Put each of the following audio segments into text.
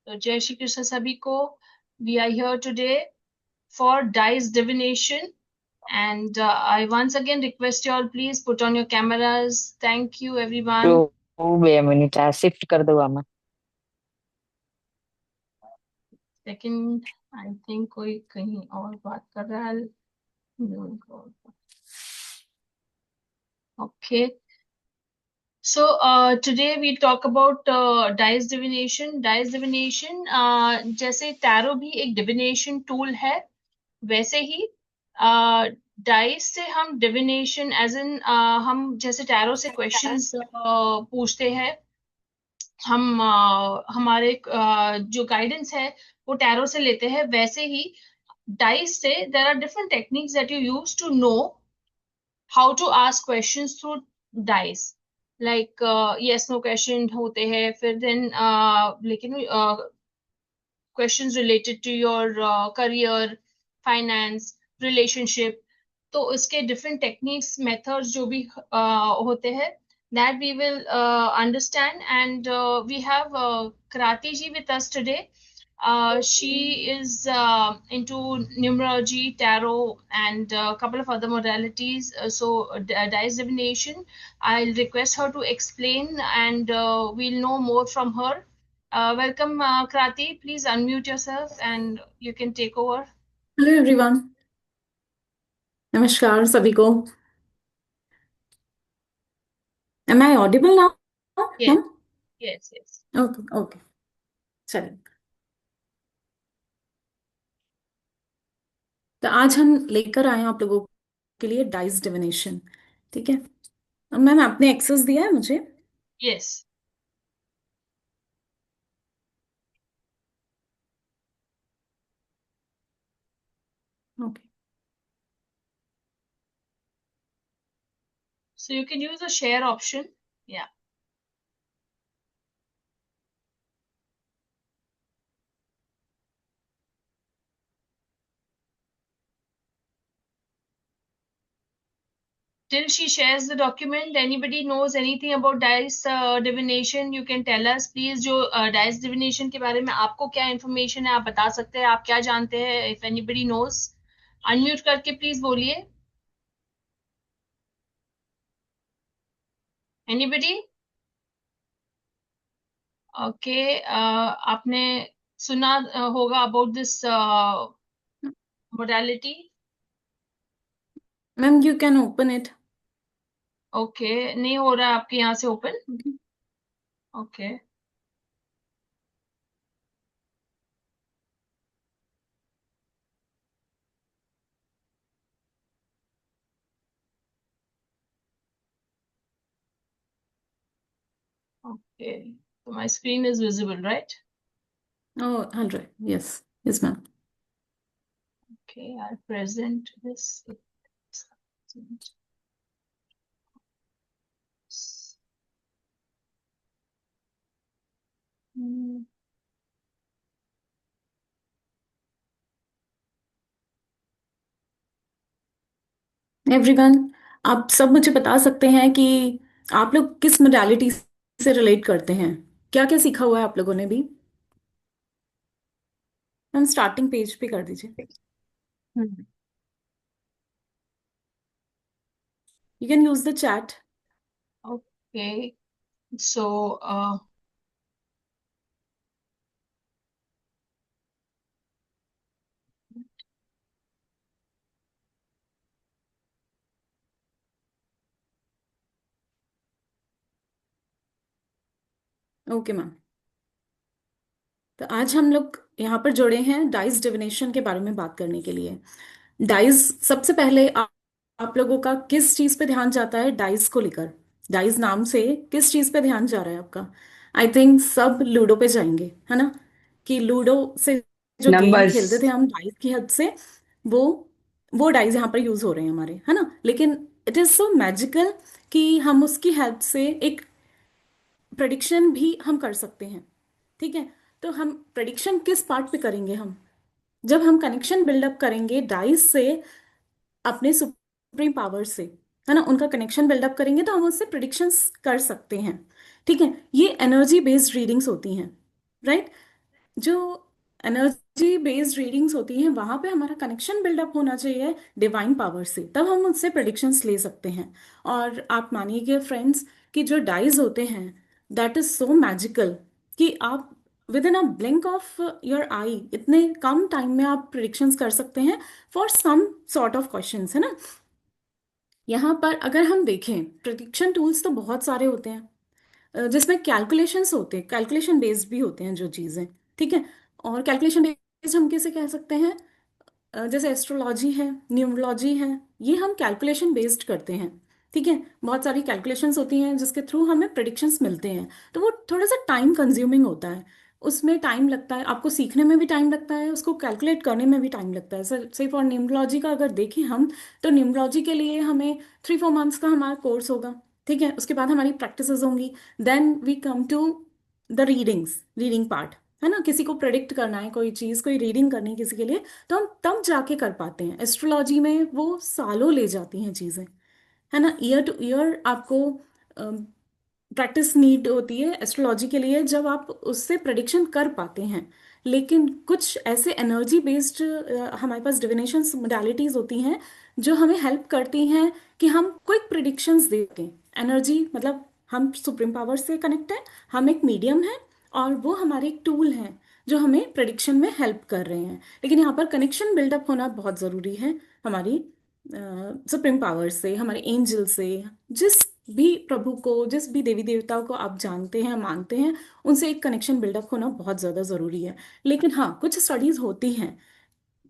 तो जय श्री कृष्ण सभी को। We are here today for dice divination, and I once again request you all, please put on your cameras. Thank you everyone. 2 minute shift कर दो आमा। Second, I think कोई कहीं और बात कर रहा है। Okay. So today we talk about dice divination. Dice divination, जैसे टैरो भी एक divination tool है, वैसे ही डाइस से हम डिविनेशन एज इन हम जैसे टैरो से क्वेश्चंस पूछते हैं। हम हमारे जो गाइडेंस है वो टैरो से लेते हैं, वैसे ही डाइस से there are different techniques that you use to know how to ask questions through dice. Like yes no question होते हैं, फिर देन लेकिन questions related to your career, finance, relationship। तो उसके different techniques, methods जो भी होते हैं, that we will understand, and we have Krati ji with us today. She is into numerology, tarot, and a couple of other modalities. Dice divination. I'll request her to explain, and we'll know more from her. Welcome, Krati. Please unmute yourself and you can take over. Hello everyone. नमस्कार सभी को। Am I audible now Yes, ma'am? yes, yes. Okay okay, चलिए। तो आज हम लेकर आए हैं आप लोगों के लिए डाइस डिविनेशन। ठीक है, मैम आपने एक्सेस दिया है मुझे? Yes. Okay. So you can use the share option. Yeah. Till she shares the document, anybody knows anything about dice divination, you can tell us please। जो dice divination के बारे में आपको क्या information है, आप बता सकते हैं, आप क्या जानते हैं। If anybody knows, unmute करके please बोलिए। Anybody? Okay, आपने सुना होगा about this modality। Ma'am you can open it. Okay, नहीं हो रहा है आपके यहाँ से ओपन। Okay, okay. तो my screen is visible, right? Oh 100, yes yes ma'am. Okay, I present this. Everyone, आप सब मुझे बता सकते हैं कि आप लोग किस मोडालिटी से रिलेट करते हैं? क्या क्या सीखा हुआ है आप लोगों ने भी? मैम स्टार्टिंग पेज पे कर दीजिए। You can use the chat. Okay, so okay ma'am. तो आज हम लोग यहाँ पर जुड़े हैं डाइस डिविनेशन के बारे में बात करने के लिए। डाइस, सबसे पहले आप लोगों का किस चीज पे ध्यान जाता है डाइस को लेकर? डाइस नाम से किस चीज पे ध्यान जा रहा है आपका? आई थिंक सब लूडो पे जाएंगे, है ना? कि लूडो से जो गेम नंबर्स। खेलते थे हम डाइस की हद से, वो वो डाइस यहाँ पर यूज हो रहे हैं हमारे, है ना? लेकिन इट इज सो मैजिकल कि हम उसकी हेल्प से एक प्रेडिक्शन भी हम कर सकते हैं। ठीक है, तो हम प्रेडिक्शन किस पार्ट पे करेंगे? हम जब हम कनेक्शन बिल्डअप करेंगे डाइस से अपने सुप्रीम पावर से, है ना, उनका कनेक्शन बिल्डअप करेंगे तो हम उससे प्रिडिक्शंस कर सकते हैं। ठीक है, ये एनर्जी बेस्ड रीडिंग्स होती हैं, राइट। जो एनर्जी बेस्ड रीडिंग्स होती हैं वहां पे हमारा कनेक्शन बिल्डअप होना चाहिए डिवाइन पावर से, तब हम उनसे प्रेडिक्शंस ले सकते हैं। और आप मानिए फ्रेंड्स कि जो डाइज होते हैं दैट इज सो मैजिकल कि आप within a blink of your eye इतने कम टाइम में आप प्रिडिक्शंस कर सकते हैं for some sort of questions, है ना। यहाँ पर अगर हम देखें प्रिडिक्शन टूल्स तो बहुत सारे होते हैं, जिसमें कैलकुलेशंस होते हैं, कैलकुलेशन बेस्ड भी होते हैं जो चीज़ें, ठीक है। और कैलकुलेशन बेस्ड हम कैसे कह सकते हैं, जैसे एस्ट्रोलॉजी है, न्यूमरोलॉजी है, ये हम कैलकुलेशन बेस्ड करते हैं, ठीक है। बहुत सारी कैलकुलेशंस होती हैं जिसके थ्रू हमें प्रिडिक्शंस मिलते हैं, तो वो थोड़ा सा टाइम कंज्यूमिंग होता है, उसमें टाइम लगता है, आपको सीखने में भी टाइम लगता है, उसको कैलकुलेट करने में भी टाइम लगता है। सर से फॉर न्यूमरोलॉजी का अगर देखें हम, तो न्यूमरोलॉजी के लिए हमें 3-4 मंथ्स का हमारा कोर्स होगा, ठीक है। उसके बाद हमारी प्रैक्टिसेस होंगी, then we come to the reading part, है ना। किसी को प्रेडिक्ट करना है कोई चीज़, कोई रीडिंग करनी है किसी के लिए, तो हम तब जाके कर पाते हैं। एस्ट्रोलॉजी में वो सालों ले जाती हैं चीज़ें, है ना। ईयर टू ईयर आपको प्रैक्टिस नीड होती है एस्ट्रोलॉजी के लिए, जब आप उससे प्रेडिक्शन कर पाते हैं। लेकिन कुछ ऐसे एनर्जी बेस्ड हमारे पास डिविनेशन मोडालिटीज होती हैं जो हमें हेल्प करती हैं कि हम क्विक प्रिडिक्शंस दे सकें। एनर्जी मतलब हम सुप्रीम पावर से कनेक्ट हैं, हम एक मीडियम हैं, और वो हमारे एक टूल हैं जो हमें प्रिडिक्शन में हेल्प कर रहे हैं। लेकिन यहाँ पर कनेक्शन बिल्डअप होना बहुत ज़रूरी है हमारी सुप्रीम पावर से, हमारे एंजल से, जिस भी प्रभु को, जिस भी देवी देवताओं को आप जानते हैं मानते हैं, उनसे एक कनेक्शन बिल्डअप होना बहुत ज़्यादा ज़रूरी है। लेकिन हाँ, कुछ स्टडीज़ होती हैं,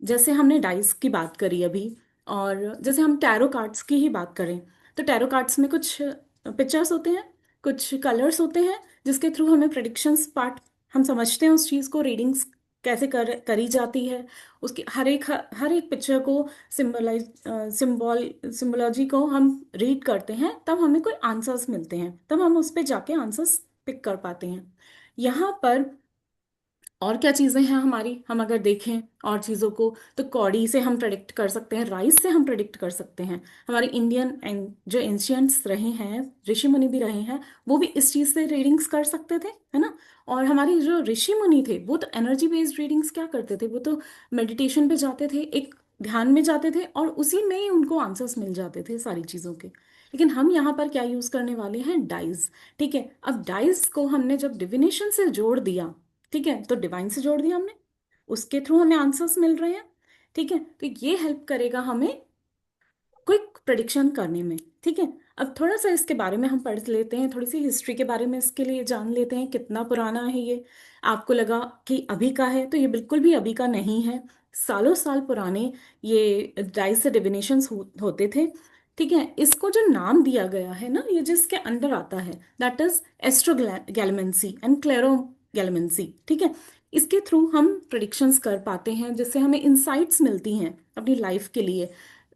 जैसे हमने डाइस की बात करी अभी, और जैसे हम टैरो कार्ड्स की ही बात करें, तो टैरो कार्ड्स में कुछ पिक्चर्स होते हैं, कुछ कलर्स होते हैं, जिसके थ्रू हमें प्रेडिक्शंस पार्ट हम समझते हैं, उस चीज़ को रीडिंग्स कैसे करी जाती है, उसकी हर एक पिक्चर को सिंबोलॉजी को हम रीड करते हैं, तब हमें कोई आंसर्स मिलते हैं, तब हम उस पर जाके आंसर्स पिक कर पाते हैं। यहाँ पर और क्या चीज़ें हैं हमारी, हम अगर देखें और चीज़ों को, तो कौड़ी से हम प्रेडिक्ट कर सकते हैं, राइस से हम प्रेडिक्ट कर सकते हैं। हमारे इंडियन एंड जो एंशियंट्स रहे हैं, ऋषि मुनि भी रहे हैं, वो भी इस चीज़ से रीडिंग्स कर सकते थे, है ना। और हमारे जो ऋषि मुनि थे वो तो एनर्जी बेस्ड रीडिंग्स क्या करते थे, वो तो मेडिटेशन पे जाते थे, एक ध्यान में जाते थे, और उसी में ही उनको आंसर्स मिल जाते थे सारी चीज़ों के। लेकिन हम यहाँ पर क्या यूज़ करने वाले हैं, डाइज, ठीक है। अब डाइज को हमने जब डिविनेशन से जोड़ दिया, ठीक है, तो डिवाइन से जोड़ दिया हमने, उसके थ्रू हमें आंसर्स मिल रहे हैं, ठीक है। तो ये हेल्प करेगा हमें क्विक प्रेडिक्शन करने में, ठीक है। अब थोड़ा सा इसके बारे में हम पढ़ लेते हैं, थोड़ी सी हिस्ट्री के बारे में इसके लिए जान लेते हैं, कितना पुराना है ये। आपको लगा कि अभी का है, तो ये बिल्कुल भी अभी का नहीं है, सालों साल पुराने ये डाइस से डिविनेशंस होते थे, ठीक है। इसको जो नाम दिया गया है ना, ये जिसके अंडर आता है, दैट इज एस्ट्रोगैलमेंसी एंड क्लेरोगैलमेंसी, ठीक है। इसके थ्रू हम प्रिडिक्शंस कर पाते हैं, जिससे हमें इंसाइट्स मिलती हैं अपनी लाइफ के लिए,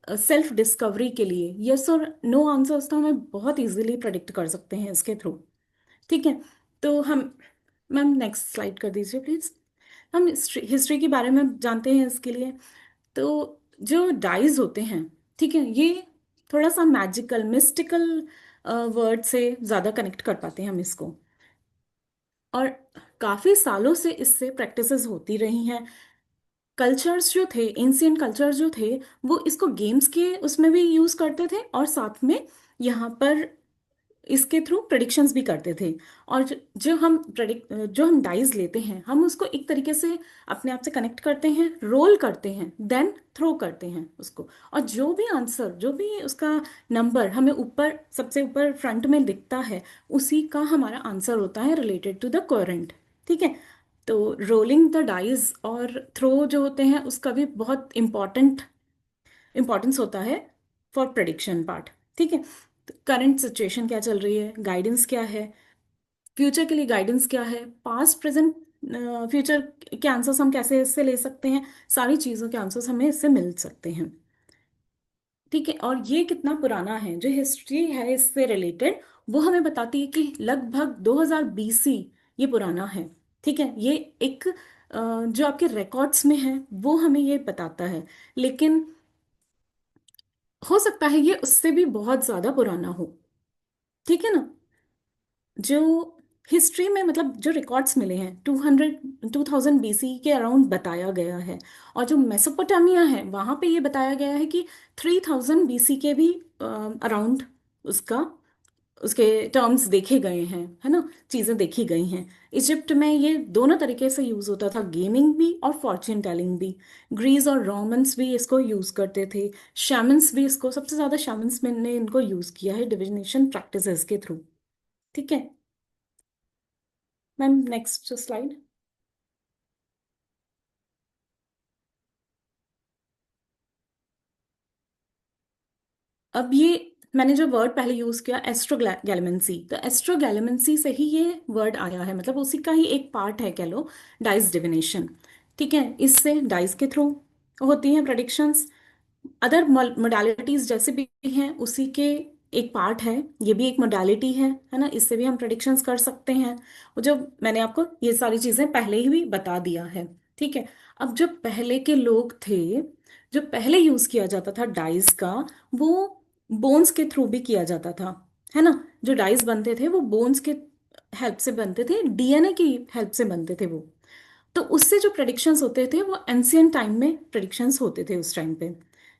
सेल्फ डिस्कवरी के लिए। यस और नो आंसर्स तो हमें बहुत इजीली प्रेडिक्ट कर सकते हैं इसके थ्रू, ठीक है। तो हम, मैम नेक्स्ट स्लाइड कर दीजिए प्लीज। हम हिस्ट्री के बारे में जानते हैं इसके लिए। तो जो डाइज होते हैं, ठीक है, ये थोड़ा सा मैजिकल मिस्टिकल वर्ड से ज़्यादा कनेक्ट कर पाते हैं हम इसको, और काफ़ी सालों से इससे प्रैक्टिसेस होती रही हैं। कल्चर्स जो थे, एंशियंट कल्चर्स जो थे, वो इसको गेम्स के उसमें भी यूज करते थे, और साथ में यहाँ पर इसके थ्रू प्रेडिक्शंस भी करते थे। और जो हम डाइज लेते हैं, हम उसको एक तरीके से अपने आप से कनेक्ट करते हैं, रोल करते हैं, देन थ्रो करते हैं उसको, और जो भी आंसर, जो भी उसका नंबर हमें ऊपर, सबसे ऊपर फ्रंट में दिखता है, उसी का हमारा आंसर होता है रिलेटेड टू द करंट, ठीक है। तो रोलिंग द डाइज और थ्रो जो होते हैं, उसका भी बहुत इंपॉर्टेंस होता है फॉर प्रेडिक्शन पार्ट, ठीक है। करंट सिचुएशन क्या चल रही है, गाइडेंस क्या है, फ्यूचर के लिए गाइडेंस क्या है, पास्ट प्रेजेंट फ्यूचर के आंसर्स हम कैसे इससे ले सकते हैं, सारी चीज़ों के आंसर्स हमें इससे मिल सकते हैं, ठीक है। और ये कितना पुराना है, जो हिस्ट्री है इससे रिलेटेड, वो हमें बताती है कि लगभग 2000 BC ये पुराना है, ठीक है। ये एक जो आपके रिकॉर्ड्स में है वो हमें ये बताता है, लेकिन हो सकता है ये उससे भी बहुत ज्यादा पुराना हो, ठीक है ना। जो हिस्ट्री में मतलब जो रिकॉर्ड्स मिले हैं 2000 बीसी के अराउंड बताया गया है। और जो मेसोपोटामिया है वहाँ पे ये बताया गया है कि 3000 बीसी के भी अराउंड उसका उसके टर्म्स देखे गए हैं, है ना, चीज़ें देखी गई हैं। इजिप्ट में ये दोनों तरीके से यूज़ होता था, गेमिंग भी और फॉर्च्यून टेलिंग भी। ग्रीस और रोमन्स भी इसको यूज़ करते थे। शैमन्स भी इसको, सबसे ज़्यादा शैमन्स में ने इनको यूज़ किया है डिविनेशन प्रैक्टिसेस के थ्रू। ठीक है मैम, नेक्स्ट स्लाइड। अब ये मैंने जो वर्ड पहले यूज किया एस्ट्रोगैलेमेंसी, तो एस्ट्रोगैलेमेंसी से ही ये वर्ड आया है, मतलब उसी का ही एक पार्ट है कह लो, डाइस डिविनेशन। ठीक है, इससे डाइस के थ्रू होती हैं प्रडिक्शंस। अदर मोडालिटीज जैसे भी हैं उसी के एक पार्ट है, ये भी एक मोडालिटी है ना, इससे भी हम प्रडिक्शंस कर सकते हैं। वो जो मैंने आपको ये सारी चीजें पहले ही भी बता दिया है। ठीक है, अब जो पहले के लोग थे, जो पहले यूज किया जाता था डाइस का, वो बोन्स के थ्रू भी किया जाता था, है ना। जो डाइस बनते थे वो बोन्स के हेल्प से बनते थे, डीएनए की हेल्प से बनते थे वो। तो उससे जो प्रेडिक्शंस होते थे वो एंशियंट टाइम में प्रेडिक्शंस होते थे उस टाइम पे।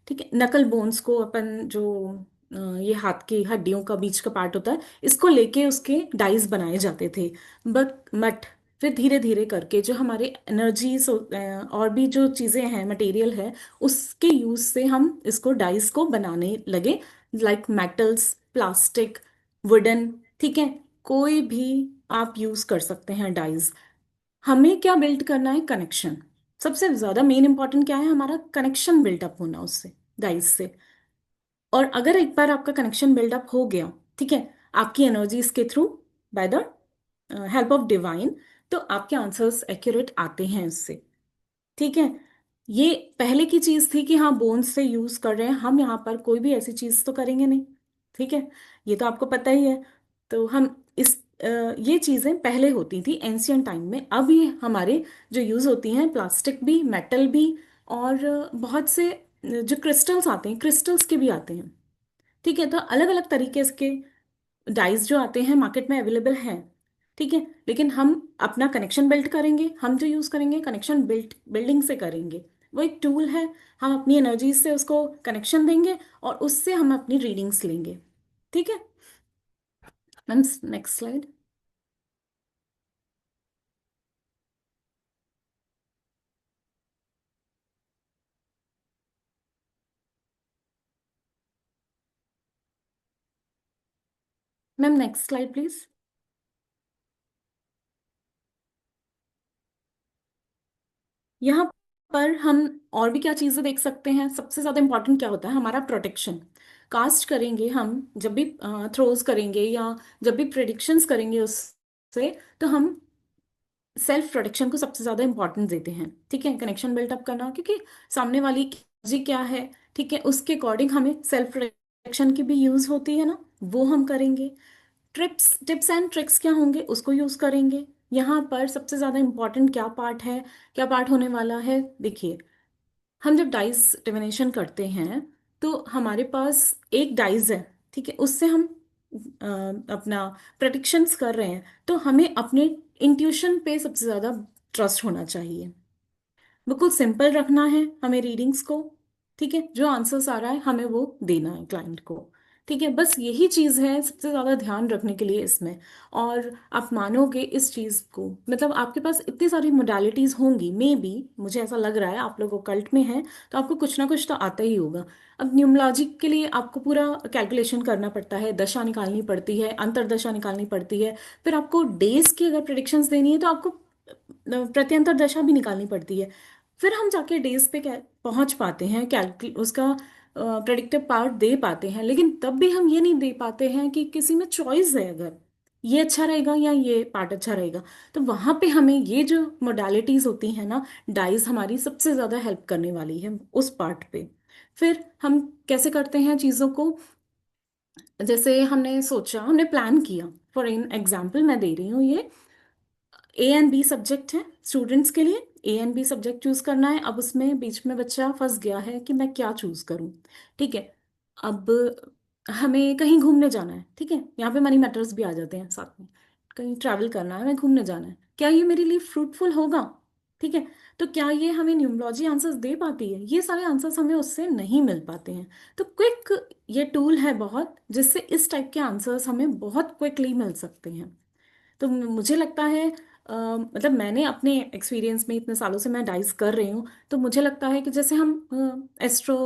ठीक है, नकल बोन्स को अपन जो ये हाथ की हड्डियों का बीच का पार्ट होता है, इसको लेके उसके डाइस बनाए जाते थे। बट फिर धीरे धीरे करके जो हमारे एनर्जीज और भी जो चीज़ें हैं, मटेरियल है, उसके यूज से हम इसको डाइस को बनाने लगे, लाइक मेटल्स, प्लास्टिक, वुडन। ठीक है, कोई भी आप यूज कर सकते हैं डाइस। हमें क्या बिल्ड करना है? कनेक्शन। सबसे ज्यादा मेन इंपॉर्टेंट क्या है? हमारा कनेक्शन बिल्डअप होना उससे, डाइस से। और अगर एक बार आपका कनेक्शन बिल्डअप हो गया, ठीक है, आपकी एनर्जीज के through, by the help of divine, तो आपके आंसर्स एक्यूरेट आते हैं उससे। ठीक है, ये पहले की चीज थी कि हाँ बोन्स से यूज कर रहे हैं, हम यहाँ पर कोई भी ऐसी चीज तो करेंगे नहीं। ठीक है, ये तो आपको पता ही है। तो हम ये चीजें पहले होती थी एंशियंट टाइम में। अब ये हमारे जो यूज होती हैं, प्लास्टिक भी, मेटल भी, और बहुत से जो क्रिस्टल्स आते हैं, क्रिस्टल्स के भी आते हैं। ठीक है, तो अलग अलग तरीके के डाइस जो आते हैं मार्केट में अवेलेबल हैं। ठीक है, लेकिन हम अपना कनेक्शन बिल्ड करेंगे, हम जो यूज करेंगे कनेक्शन बिल्डिंग से करेंगे। वो एक टूल है, हम अपनी एनर्जी से उसको कनेक्शन देंगे और उससे हम अपनी रीडिंग्स लेंगे। ठीक है ma'am, next slide. Ma'am next slide please. यहाँ पर हम और भी क्या चीजें देख सकते हैं? सबसे ज्यादा इंपॉर्टेंट क्या होता है? हमारा प्रोटेक्शन। कास्ट करेंगे हम जब भी, थ्रोज करेंगे या जब भी प्रेडिक्शंस करेंगे उससे, तो हम सेल्फ प्रोटेक्शन को सबसे ज्यादा इंपॉर्टेंस देते हैं। ठीक है, कनेक्शन बिल्टअप करना, क्योंकि सामने वाली की जी क्या है, ठीक है, उसके अकॉर्डिंग हमें सेल्फ प्रोटेक्शन की भी यूज होती है ना, वो हम करेंगे। टिप्स एंड ट्रिक्स क्या होंगे उसको यूज करेंगे। यहाँ पर सबसे ज्यादा इंपॉर्टेंट क्या पार्ट है, क्या पार्ट होने वाला है? देखिए, हम जब डाइस डिविनेशन करते हैं तो हमारे पास एक डाइस है, ठीक है, उससे हम अपना प्रडिक्शंस कर रहे हैं। तो हमें अपने इंट्यूशन पे सबसे ज्यादा ट्रस्ट होना चाहिए। बिल्कुल सिंपल रखना है हमें रीडिंग्स को। ठीक है, जो आंसर्स आ रहा है हमें वो देना है क्लाइंट को। ठीक है, बस यही चीज़ है सबसे ज़्यादा ध्यान रखने के लिए इसमें। और आप मानोगे इस चीज़ को, मतलब आपके पास इतनी सारी मोडालिटीज़ होंगी, मे बी, मुझे ऐसा लग रहा है आप लोग कल्ट में हैं तो आपको कुछ ना कुछ तो आता ही होगा। अब न्यूमलॉजी के लिए आपको पूरा कैलकुलेशन करना पड़ता है, दशा निकालनी पड़ती है, अंतरदशा निकालनी पड़ती है। फिर आपको डेज की अगर प्रिडिक्शंस देनी है तो आपको प्रत्यंतर दशा भी निकालनी पड़ती है। फिर हम जाके डेज पे पहुंच पाते हैं, कैलकुल उसका प्रेडिक्टिव पार्ट दे पाते हैं। लेकिन तब भी हम ये नहीं दे पाते हैं कि किसी में चॉइस है, अगर ये अच्छा रहेगा या ये पार्ट अच्छा रहेगा। तो वहां पे हमें ये जो मोडालिटीज होती हैं ना, डाइस हमारी सबसे ज्यादा हेल्प करने वाली है उस पार्ट पे। फिर हम कैसे करते हैं चीजों को? जैसे हमने सोचा, हमने प्लान किया, फॉर इन एग्जाम्पल मैं दे रही हूँ ये, ए एंड बी सब्जेक्ट है स्टूडेंट्स के लिए। A and be subject choose करना है। अब उसमें बीच में बच्चा फंस गया है कि मैं क्या चूज करूं। ठीक है, अब हमें कहीं घूमने जाना है। ठीक है, यहाँ पे मनी मैटर्स भी आ जाते हैं साथ में। कहीं ट्रैवल करना है, हमें घूमने जाना है, क्या ये मेरे लिए फ्रूटफुल होगा? ठीक है। तो क्या ये हमें न्यूमरोलॉजी आंसर्स दे पाती है? ये सारे आंसर्स हमें उससे नहीं मिल पाते हैं। तो क्विक ये टूल है बहुत, जिससे इस टाइप के आंसर्स हमें बहुत क्विकली मिल सकते हैं। तो मुझे लगता है मतलब मैंने अपने एक्सपीरियंस में, इतने सालों से मैं डाइस कर रही हूँ, तो मुझे लगता है कि जैसे हम एस्ट्रो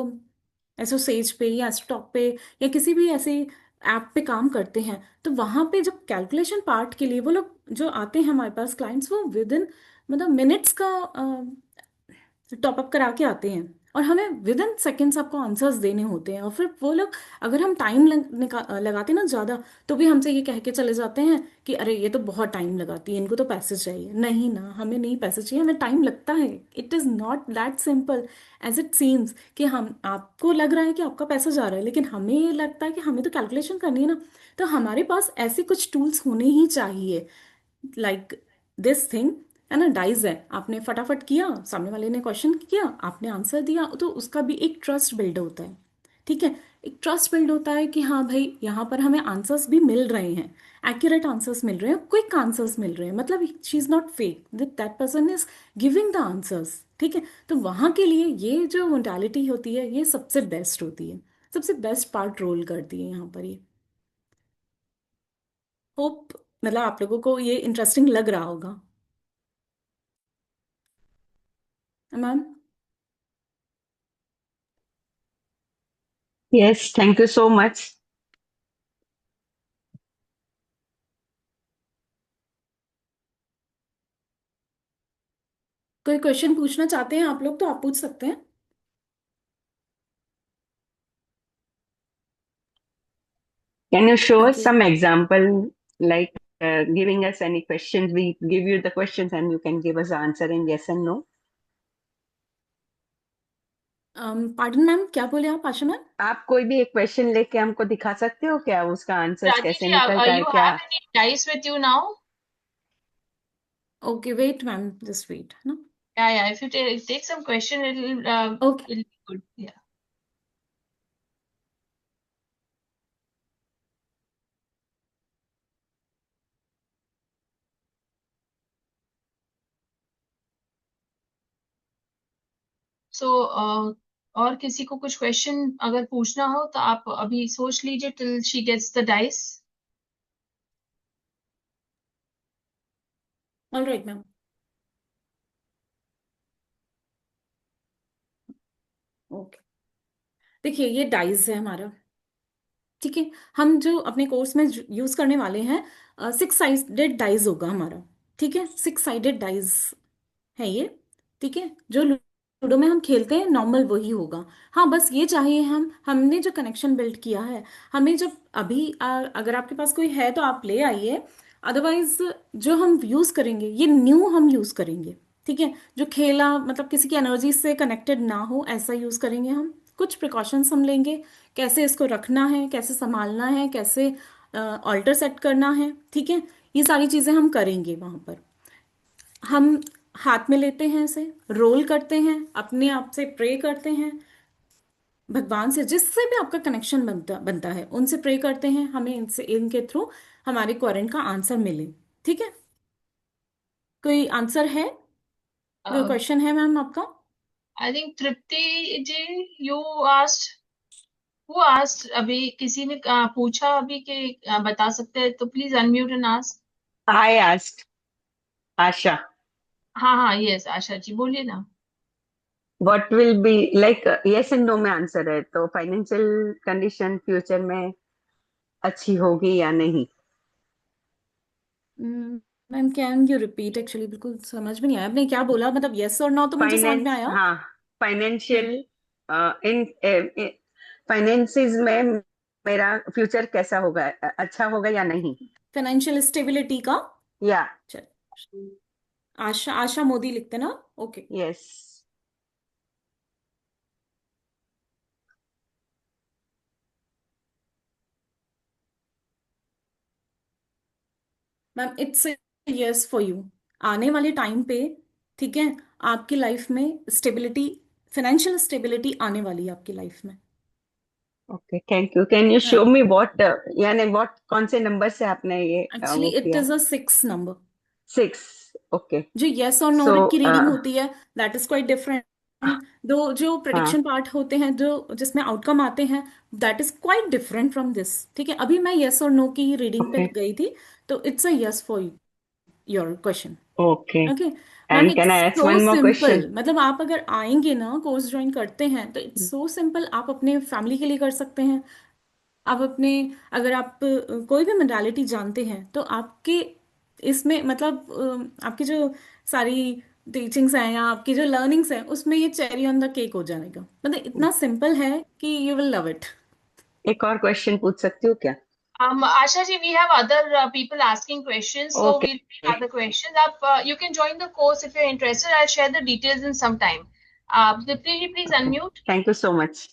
एस्ट्रो सेज पे या एस्ट्रोटॉक पे या किसी भी ऐसे ऐप पे काम करते हैं, तो वहाँ पे जब कैलकुलेशन पार्ट के लिए वो लोग जो आते हैं हमारे पास क्लाइंट्स, वो विद इन मतलब मिनट्स का टॉप अप करा के आते हैं, और हमें विद इन सेकेंड्स आपको आंसर्स देने होते हैं। और फिर वो लोग, अगर हम टाइम लगाते ना ज़्यादा, तो भी हमसे ये कह के चले जाते हैं कि अरे ये तो बहुत टाइम लगाती है, इनको तो पैसे चाहिए। नहीं ना, हमें नहीं पैसे चाहिए, हमें टाइम लगता है। It is not that simple as it seems कि हम, आपको लग रहा है कि आपका पैसा जा रहा है, लेकिन हमें ये लगता है कि हमें तो कैलकुलेशन करनी है ना। तो हमारे पास ऐसे कुछ टूल्स होने ही चाहिए, लाइक दिस थिंग, है ना, डाइज है, आपने फटाफट किया, सामने वाले ने क्वेश्चन किया, आपने आंसर दिया, तो उसका भी एक ट्रस्ट बिल्ड होता है। ठीक है। एक ट्रस्ट बिल्ड होता है कि हाँ भाई, यहाँ पर हमें आंसर्स भी मिल रहे हैं, एक्यूरेट आंसर्स मिल रहे हैं, क्विक आंसर्स मिल रहे हैं, मतलब she is not fake, that person is giving the answers. ठीक है। तो वहाँ के लिए ये जो मोडालिटी होती है, ये सबसे बेस्ट होती है, सबसे बेस्ट पार्ट रोल करती है यहाँ पर ये। होप मतलब आप लोगों को ये इंटरेस्टिंग लग रहा होगा, ma'am. Yes, thank you so much. कोई क्वेश्चन पूछना चाहते हैं आप लोग तो आप पूछ सकते हैं। Can you show us okay. some example, like giving us any questions? We give you the questions and you can give us the answer in yes and no. Pardon ma'am, क्या बोले आप, आशा मैम? आप कोई भी एक question लेके हमको दिखा सकते हो क्या? उसका आंसर्स Radhi कैसे ji, निकलता है you क्या? have any dice with you now? Okay wait ma'am, just wait, है ना। Yeah, yeah. If you take some question, okay. it'll be good. Yeah. So, और किसी को कुछ क्वेश्चन अगर पूछना हो तो आप अभी सोच लीजिए till she gets the dice. All right ma'am. Okay. देखिए ये डाइस है हमारा। ठीक है। हम जो अपने कोर्स में यूज करने वाले हैं, 6 साइडेड डाइस होगा हमारा। ठीक है, 6 साइडेड डाइस है ये। ठीक है। जो लूडो में हम खेलते हैं नॉर्मल वही होगा। हाँ, बस ये चाहिए, हमने जो कनेक्शन बिल्ड किया है, हमें जब अभी अगर आपके पास कोई है तो आप ले आइए। अदरवाइज जो हम यूज करेंगे ये न्यू हम यूज करेंगे। ठीक है। जो खेला मतलब किसी की एनर्जी से कनेक्टेड ना हो, ऐसा यूज करेंगे हम। कुछ प्रिकॉशंस हम लेंगे, कैसे इसको रखना है, कैसे संभालना है, कैसे ऑल्टर सेट करना है। ठीक है। ये सारी चीजें हम करेंगे वहां पर। हम हाथ में लेते हैं, इसे रोल करते हैं, अपने आप से प्रे करते हैं, भगवान से जिससे भी आपका कनेक्शन बनता बनता है उनसे प्रे करते हैं, हमें इनसे, इनके थ्रू हमारे क्वेश्चन का आंसर मिले। ठीक है। कोई आंसर है? कोई Uh, क्वेश्चन है मैम आपका? I think Tripti ji, you asked. Who asked? अभी किसी ने पूछा अभी कि बता सकते हैं तो please unmute and ask. I asked Asha, हाँ हाँ, यस आशा जी बोलिए ना. what will be like yes and no में आंसर है, तो फाइनेंशियल कंडीशन फ्यूचर में अच्छी होगी या नहीं? Ma'am can you repeat, actually बिल्कुल समझ में नहीं आया आपने क्या बोला, मतलब यस और नो तो मुझे समझ में फाइनेंस, आया। हाँ, फाइनेंशियल, हम्म। इन फाइनेंसिस में मेरा फ्यूचर कैसा होगा, अच्छा होगा या नहीं? फाइनेंशियल स्टेबिलिटी का। या चल, आशा, आशा मोदी लिखते ना। Okay. Yes. Ma'am it's yes for you. आने वाले टाइम पे, ठीक है, आपकी लाइफ में स्टेबिलिटी, फाइनेंशियल स्टेबिलिटी आने वाली है आपकी लाइफ में। Okay, thank you. Can you show me what, यानी व्हाट, कौन से नंबर से आपने ये एक्चुअली वो इट किया? Is a 6 number. 6। ओके। जो यस और नो सो की रीडिंग होती है, दैट इज क्वाइट डिफरेंट। दो जो हाँ। प्रिडिक्शन पार्ट होते हैं, जो जिसमें आउटकम आते हैं, that is quite different from this. ठीक है, अभी मैं यस और नो की रीडिंग पे ओके। गई थी, तो it's a yes for your question. Okay. Okay ma'am, and can it's I ask so one more question? Simple. मतलब आप अगर आएंगे ना, कोर्स ज्वाइन करते हैं, तो इट्स सो सिंपल। आप अपने फैमिली के लिए कर सकते हैं। आप अपने, अगर आप कोई भी मेंटालिटी जानते हैं, तो आपके इसमें मतलब आपकी जो सारी टीचिंग्स हैं या आपकी जो लर्निंग्स हैं, उसमें ये चेरी ऑन द केक हो जाएगा। मतलब इतना सिंपल है कि यू विल लव इट। एक और क्वेश्चन पूछ सकती हूँ क्या? Asha ji, we have other people asking questions, so okay. we'll take other questions. You can join the course if you're interested. I'll share the details in some time. Dipti ji, please unmute. Thank you so much.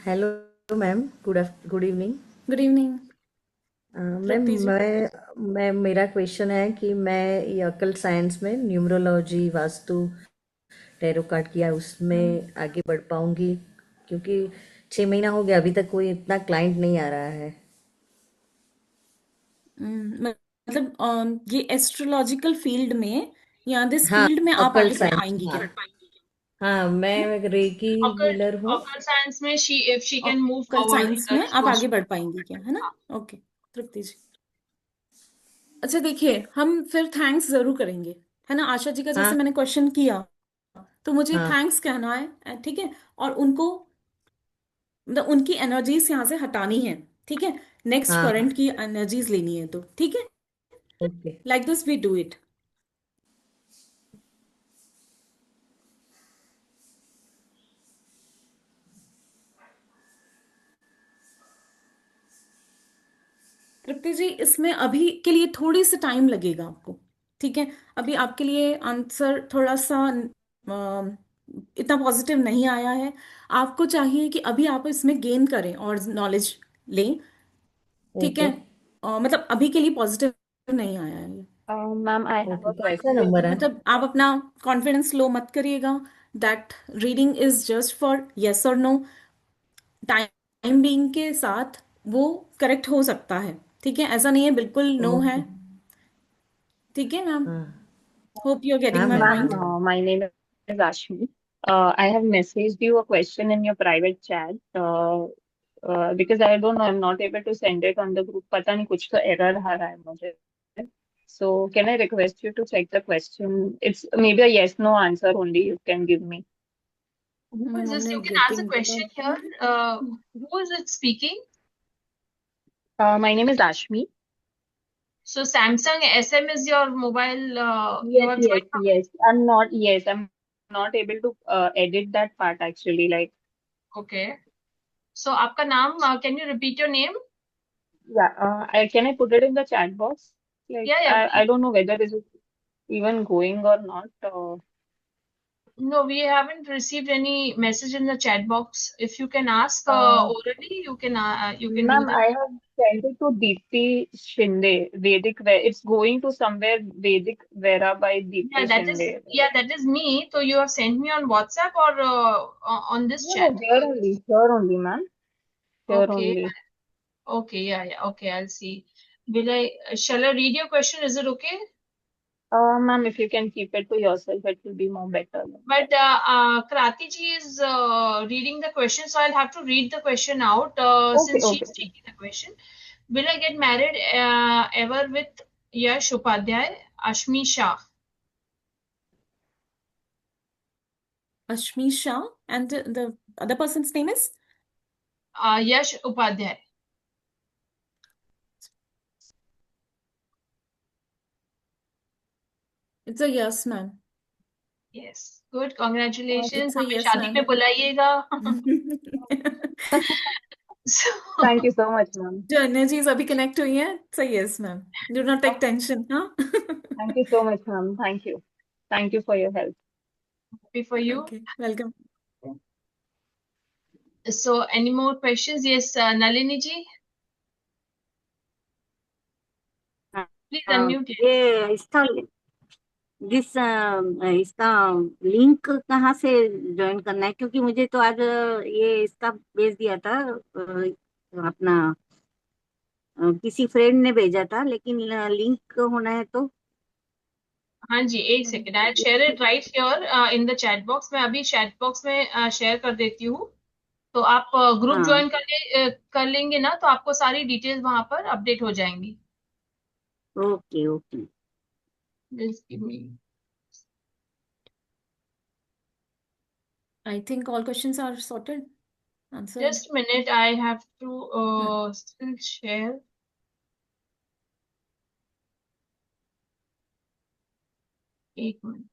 Hello ma'am, good evening. Good evening ma'am, Tripti ji. मैं मेरा question है कि मैं ये occult science में numerology, vastu, tarot card किया, उसमें आगे बढ़ पाऊंगी? क्योंकि 6 महीना हो गया, अभी तक कोई इतना क्लाइंट नहीं आ रहा है। मतलब ये एस्ट्रोलॉजिकल फील्ड में या दिस हाँ, फील्ड में आप अकल्ट आगे साइंस, आएंगी हाँ। क्या? हाँ, मैं एक रेकी Occult, हीलर हूँ। occult science में if she can move कल forward in साइंस the में आप course. आगे बढ़ पाएंगी क्या, है ना? ओके तृप्ति जी। अच्छा देखिए, हम फिर थैंक्स जरूर करेंगे, है ना? आशा जी का जैसे हाँ, मैंने क्वेश्चन किया, तो मुझे हाँ, थैंक्स कहना है, ठीक है? और उनको, मतलब उनकी एनर्जीज यहाँ से हटानी है, ठीक है? नेक्स्ट हाँ, करंट की एनर्जीज लेनी है, तो ठीक है, okay. Like this we do it. Tripti ji, इसमें अभी के लिए थोड़ी सी टाइम लगेगा आपको, ठीक है? अभी आपके लिए आंसर थोड़ा सा इतना पॉजिटिव नहीं आया है। आपको चाहिए कि अभी आप इसमें गेन करें और नॉलेज लें, ठीक है? ओके। मतलब अभी के लिए पॉजिटिव नहीं आया है ये। मैम आई हैव ओके, अ कैसा क्वेश्चन। नंबर है? मतलब आप अपना कॉन्फिडेंस लो मत करिएगा। That reading is just for yes और नो। टाइम बीइंग के साथ वो करेक्ट हो सकता है, ठीक है? ऐसा नहीं है बिल्कुल नो है, ओके। ठीक है मैम? हाँ, होप यू आर हाँ getting my ma'am, Ma'am, point. my name is Ashmi. I have messaged you a question in your private chat because I don't know, I'm not able to send it on the group. पता नहीं कुछ तो error आ रहा है मुझे. So can I request you to check the question? It's maybe a yes no answer only you can give me. Who is this? मैंने You can ask the getting बोला। question here. Who is it speaking? My name is Ashmi. So Samsung SM is your mobile. You Yes, have yes, joined. yes. I'm not able to edit that part actually. Like, Okay. So आपका नाम, can you repeat your name? yeah, can I put it in the chat box? Like, Yeah, yeah, I please. don't know whether is it even going or not. No, we haven't received any message in the chat box. If you can ask Uh, orally, you can do Ma'am, that. I have sent it to Deepti Shinde, It's going to somewhere Vedic Vera by Yeah, Deepti Shinde. that is me. So you have sent me on WhatsApp or on this No, no, chat. here only, ma'am. Here Okay, only. okay, yeah, yeah. Okay, I'll see. Shall I read your question? Is it okay? Ma'am, if you can keep it to yourself, it will be more better. But Krati ji is reading the question, so I'll have to read the question out Okay, since okay. she's taking the question. Will I get married ever with Yash Upadhyay, Ashmi Shah? Ashmi Shah, and the other person's name is? Yash Upadhyay. It's a yes, ma'am. Yes, good. Congratulations. It's a हमें yes, शादी में ma'am. बुलाइएगा. Thank So, you so much, ma'am. जो energies अभी connect हुई हैं, it's a yes, ma'am. Do not take tension, हाँ? Thank you so much, ma'am. Thank you. Thank you for your help. happy for you. Okay, welcome. So, any more questions? Yes, Nalini ji, please unmute. ये इसका this इसका link कहाँ से join करना है? क्योंकि मुझे तो आज ये इसका भेज दिया था, अपना किसी फ्रेंड ने भेजा था, लेकिन लिंक होना है तो हाँ जी, एक second, I share it right here in the chat box. मैं अभी चैट बॉक्स में शेयर कर देती हूँ। तो आप ग्रुप हाँ। ज्वाइन कर लेंगे ना, तो आपको सारी डिटेल्स वहां पर अपडेट हो जाएंगी। Okay okay. Just give me I think all questions are sorted, answered. just a minute. I have to still share. एक मिनट।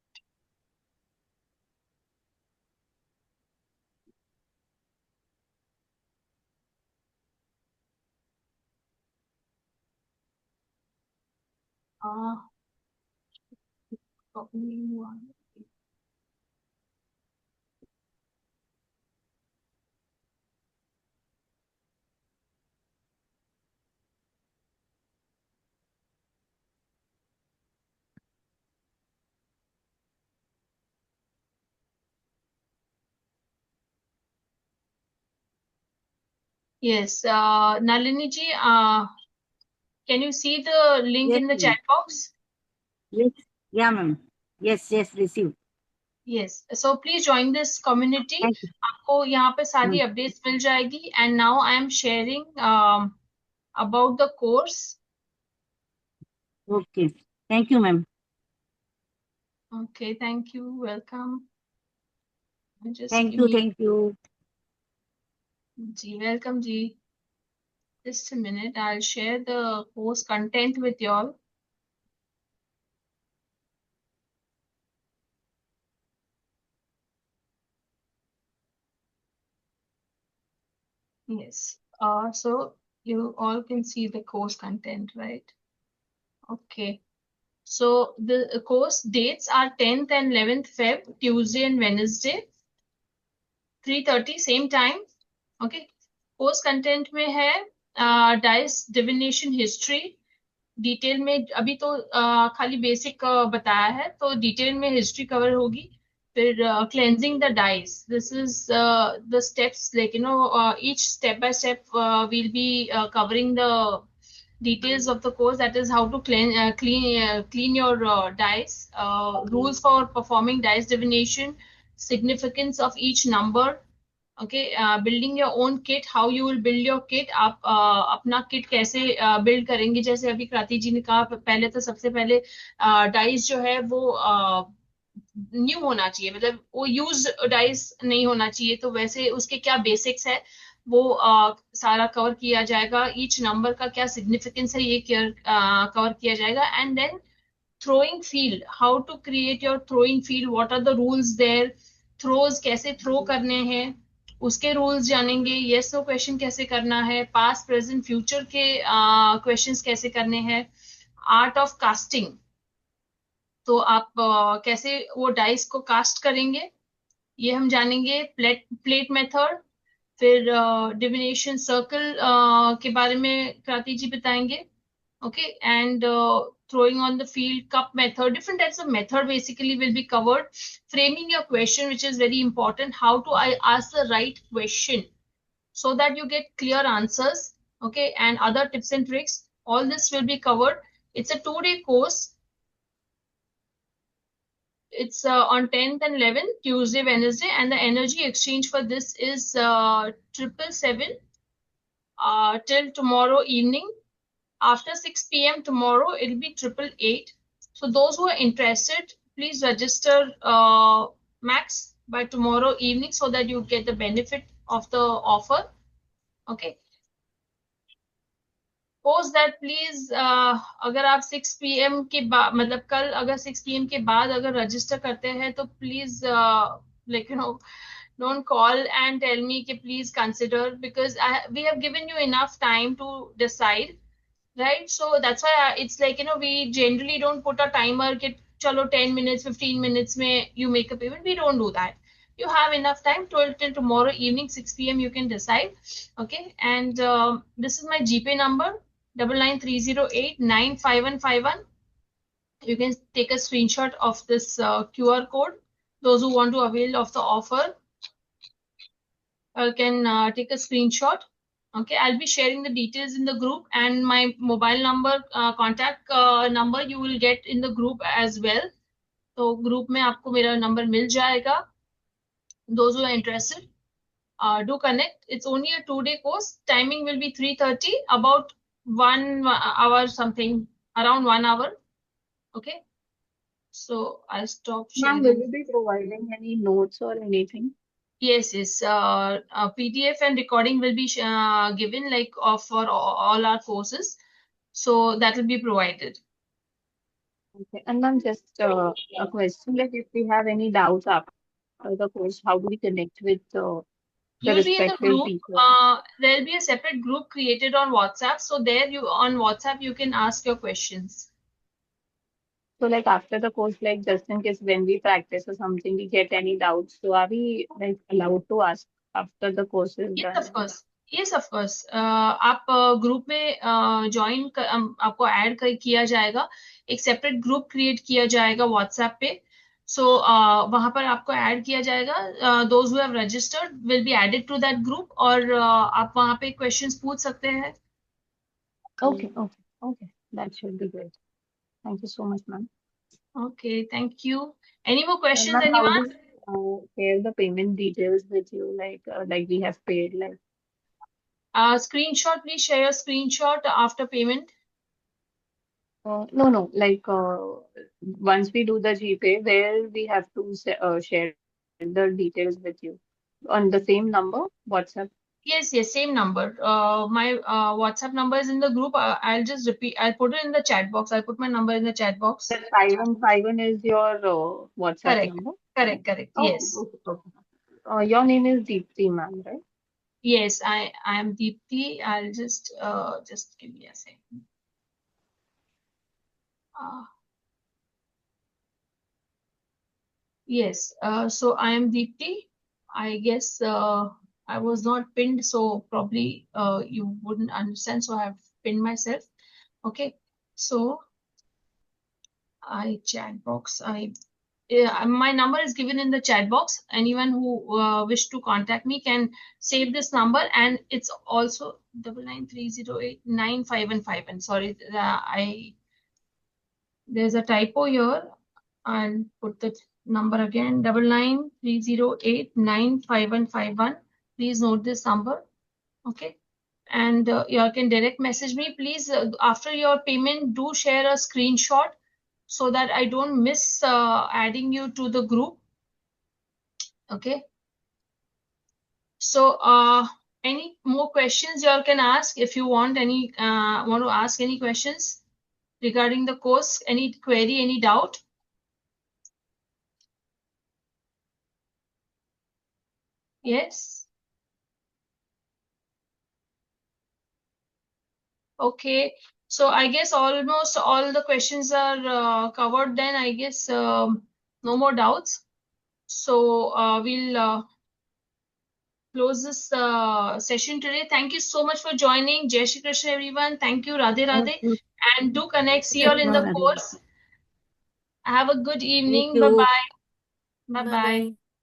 copy हुआ है। Yes, Nalini ji, can you see the link yes in the ma'am. chat box? Yes, yeah ma'am. Yes yes, receive. Yes, so please join this community. Thank you. आपको यहाँ पे सारी updates मिल जाएगी। And now I am sharing about the course. Okay, thank you ma'am. Okay, thank you. Welcome. Just thank give you me thank you. ji, welcome ji. Just a minute. I'll share the course content with you all. Yes. So you all can see the course content, right? Okay. So the course dates are 10th and 11th Feb, Tuesday and Wednesday, 3:30 same time. Okay. Course content में है dice divination history. Detail में अभी तो खाली basic बताया है, तो detail में हिस्ट्री कवर होगी। फिर cleansing the dice, this is the steps, like each step by step we'll be covering the details of the course, that is how to clean your dice, rules for performing dice divination, significance of each number. Okay, building your own kit, how you will build your kit. आप अपना kit कैसे build करेंगे, जैसे अभी क्रांति जी ने कहा, पहले तो सबसे पहले डाइस जो है वो न्यू होना चाहिए, मतलब वो यूज डाइस नहीं होना चाहिए। तो वैसे उसके क्या बेसिक्स है वो सारा कवर किया जाएगा। ईच नंबर का क्या सिग्निफिकेंस है ये कवर किया जाएगा। And then throwing field, how to create your throwing field, what are the rules there, throws कैसे थ्रो करने हैं उसके रूल्स जानेंगे। यस नो क्वेश्चन कैसे करना है, पास्ट प्रेजेंट फ्यूचर के क्वेश्चंस कैसे करने हैं। आर्ट ऑफ कास्टिंग, तो आप कैसे वो डाइस को कास्ट करेंगे ये हम जानेंगे। प्लेट मेथड, फिर डिविनेशन सर्कल के बारे में क्रांति जी बताएंगे। Okay, and throwing on the field, cup method, different types of method basically will be covered. Framing your question, which is very important, how to I ask the right question so that you get clear answers. Okay, and other tips and tricks, all this will be covered. It's a 2-day course. It's on 10th and 11th, Tuesday, Wednesday, and the energy exchange for this is 777 till tomorrow evening. After 6 p.m. tomorrow, it'll be 888. So those who are interested, please register max by tomorrow evening so that you get the benefit of the offer. Okay. Post that please, अगर आप 6 p.m. के बाद, मतलब कल अगर 6 p.m. के बाद अगर रजिस्टर करते हैं तो please like don't call and tell me कि please consider, because we have given you enough time to decide. Right, so that's why it's like we generally don't put a timer कि चलो 10 minutes 15 minutes में you make a payment. We don't do that. You have enough time till tomorrow evening 6 p.m. you can decide. Okay, and this is my GPay number 9930895151. You can take a screenshot of this QR code. Those who want to avail of the offer can take a screenshot. Okay, I'll be sharing the details in the group, and my mobile number, contact number you will get in the group as well. तो group में आपको मेरा number मिल जाएगा. Those who are interested, do connect. It's only a 2-day course. Timing will be 3:30, about 1 hour something, around 1 hour. Okay. So I'll stop Ma'am, sharing. will you be providing any notes or anything? Yes. PDF and recording will be given like for all our courses. So that will be provided. Okay. And ma'am, just a question, like if we have any doubts after the course, how do we connect with the You'll be in the respective group. teacher? There'll be a separate group created on WhatsApp. So there you on WhatsApp you can ask your questions. So like after the course, like just in case when we practice or something, we get any doubts, so are we like allowed to ask after the course is Yes, done? of course. Yes, of course. आप group में join आपको add किया जाएगा. एक separate group create किया जाएगा WhatsApp पे. सो वहां पर आपको ऐड किया जाएगा. Those who have registered will be added to that group, और आप वहां पे क्वेश्चंस पूछ सकते हैं. Okay, okay. That should be great. Thank you so much, ma'am. Okay, thank you. Any more And questions, ma'am, how anyone? do share the payment details with you? Like we have paid, like Screenshot, please share your screenshot after payment. no, like once we do the GPay, where we have to share the details with you on the same number, WhatsApp. Yes, same number. My WhatsApp number is in the group. I'll just repeat. I'll put it in the chat box. I'll put my number in the chat box. That 5151 is your WhatsApp Correct. number? Correct. Oh, Yes. okay. Your name is Deepti, ma'am, right? Yes, I am Deepti. I'll just give me a second. Yes. So I am Deepti. I guess I was not pinned, so probably you wouldn't understand. So I have pinned myself. Okay. So chat box. My number is given in the chat box. Anyone who wish to contact me can save this number, and it's also 9930895151. Sorry, there's a typo here. I'll put the number again, 9930895151. Please note this number. Okay. And you can direct message me. Please, after your payment, do share a screenshot so that I don't miss adding you to the group. Okay. So any more questions you all can ask if you want to ask any questions regarding the course, any query, any doubt. Yes. Okay. So I guess almost all the questions are covered then. I guess no more doubts. So we'll close this session today. Thank you so much for joining. Jai Shri Krishna, everyone. Thank you. Radhe Radhe. And do connect. See you all in the course. Have a good evening. you. Bye-bye. Bye-bye. Bye bye.